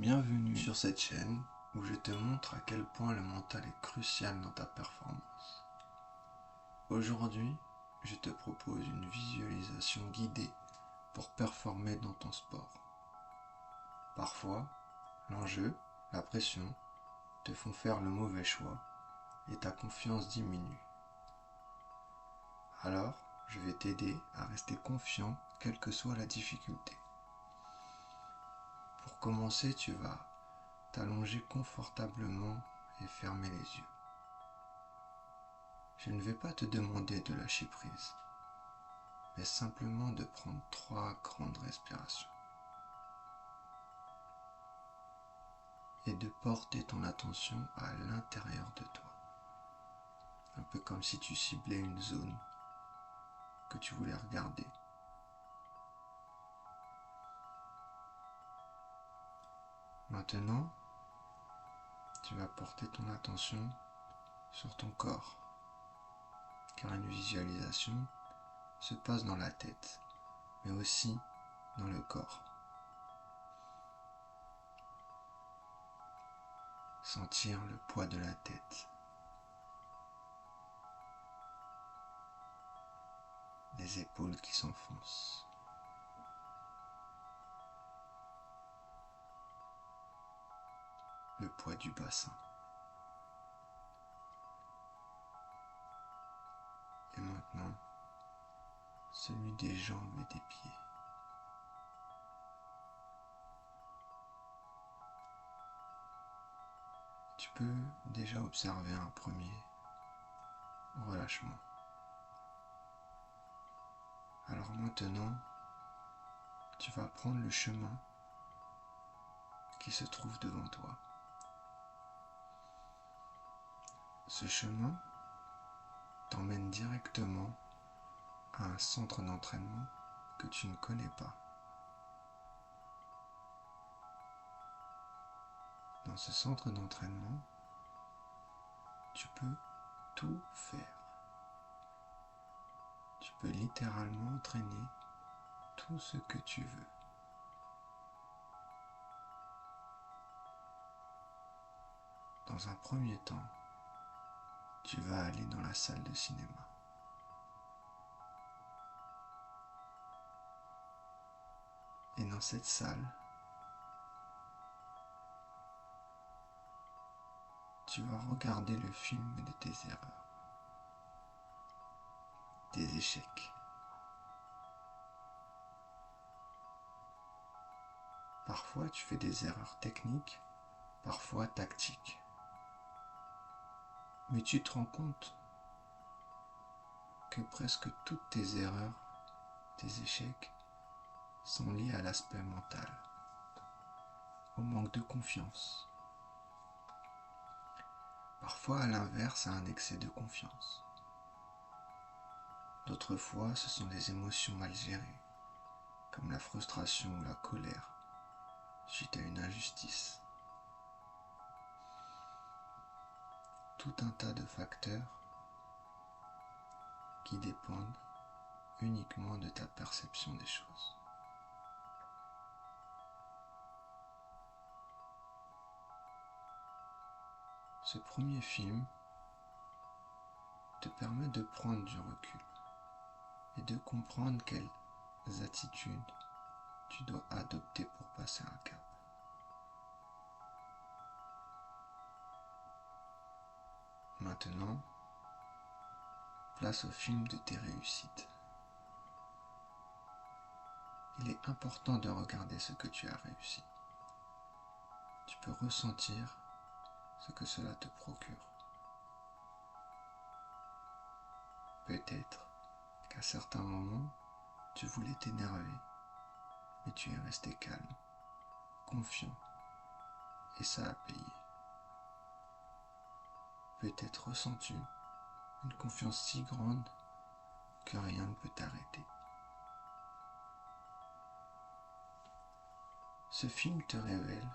Bienvenue sur cette chaîne où je te montre à quel point le mental est crucial dans ta performance. Aujourd'hui, je te propose une visualisation guidée pour performer dans ton sport. Parfois, l'enjeu, la pression, te font faire le mauvais choix et ta confiance diminue. Alors, je vais t'aider à rester confiant quelle que soit la difficulté. Pour commencer, tu vas t'allonger confortablement et fermer les yeux. Je ne vais pas te demander de lâcher prise, mais simplement de prendre 3 grandes respirations et de porter ton attention à l'intérieur de toi, un peu comme si tu ciblais une zone que tu voulais regarder. Maintenant, tu vas porter ton attention sur ton corps, car une visualisation se passe dans la tête, mais aussi dans le corps. Sentir le poids de la tête, les épaules qui s'enfoncent, le poids du bassin. Et maintenant, celui des jambes et des pieds. Tu peux déjà observer un premier relâchement. Alors maintenant, tu vas prendre le chemin qui se trouve devant toi. Ce chemin t'emmène directement à un centre d'entraînement que tu ne connais pas. Dans ce centre d'entraînement, tu peux tout faire. Tu peux littéralement entraîner tout ce que tu veux. Dans un premier temps, tu vas aller dans la salle de cinéma. Et dans cette salle, tu vas regarder le film de tes erreurs, tes échecs. Parfois, tu fais des erreurs techniques, parfois tactiques. Mais tu te rends compte que presque toutes tes erreurs, tes échecs, sont liés à l'aspect mental, au manque de confiance. Parfois, à l'inverse, à un excès de confiance. D'autres fois, ce sont des émotions mal gérées, comme la frustration ou la colère suite à une injustice. Tout un tas de facteurs qui dépendent uniquement de ta perception des choses. Ce premier film te permet de prendre du recul et de comprendre quelles attitudes tu dois adopter pour passer un cap. Maintenant, place au film de tes réussites. Il est important de regarder ce que tu as réussi. Tu peux ressentir ce que cela te procure. Peut-être qu'à certains moments, tu voulais t'énerver, mais tu es resté calme, confiant, et ça a payé. Peut-être ressens-tu une confiance si grande que rien ne peut t'arrêter. Ce film te révèle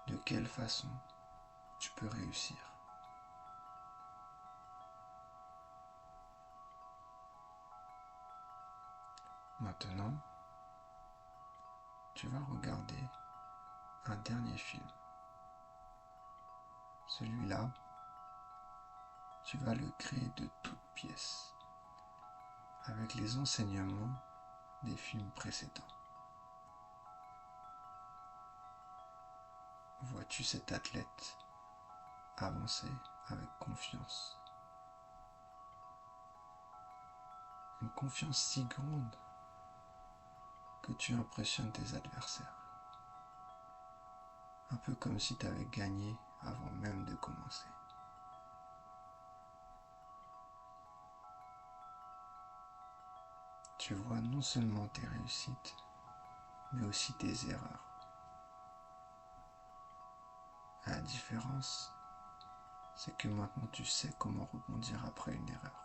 de quelle façon tu peux réussir. Maintenant, tu vas regarder un dernier film. Celui-là, tu vas le créer de toutes pièces, avec les enseignements des films précédents. Vois-tu cet athlète avancer avec confiance? Une confiance si grande que tu impressionnes tes adversaires. Un peu comme si tu avais gagné avant même de commencer. Tu vois non seulement tes réussites, mais aussi tes erreurs. La différence, c'est que maintenant tu sais comment rebondir après une erreur.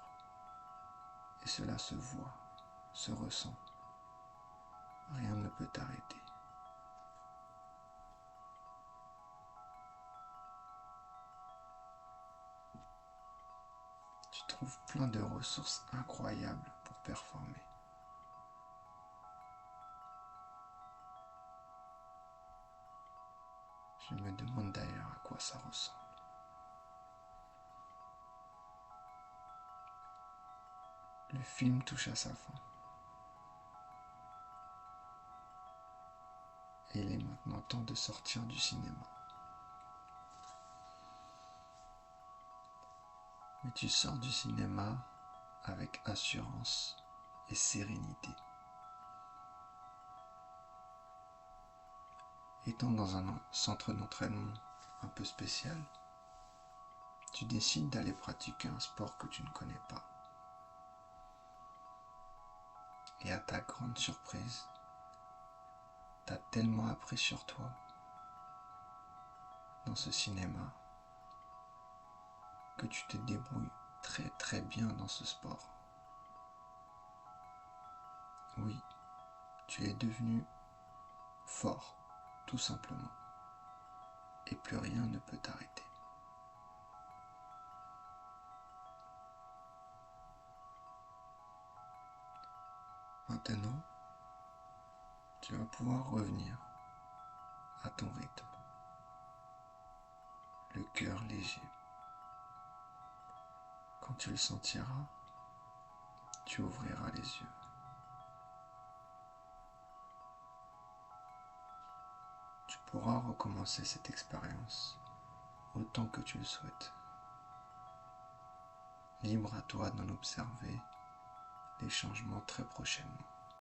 Et cela se voit, se ressent. Rien ne peut t'arrêter. Tu trouves plein de ressources incroyables pour performer. Je me demande d'ailleurs à quoi ça ressemble. Le film touche à sa fin. Et il est maintenant temps de sortir du cinéma. Mais tu sors du cinéma avec assurance et sérénité. Étant dans un centre d'entraînement un peu spécial, tu décides d'aller pratiquer un sport que tu ne connais pas. Et à ta grande surprise, tu as tellement appris sur toi dans ce cinéma que tu te débrouilles très très bien dans ce sport. Oui, tu es devenu fort, tout simplement. Et plus rien ne peut t'arrêter. Maintenant, tu vas pouvoir revenir à ton rythme, le cœur léger. Quand tu le sentiras, tu ouvriras les yeux. Tu pourras recommencer cette expérience autant que tu le souhaites. Libre à toi d'en observer les changements très prochainement.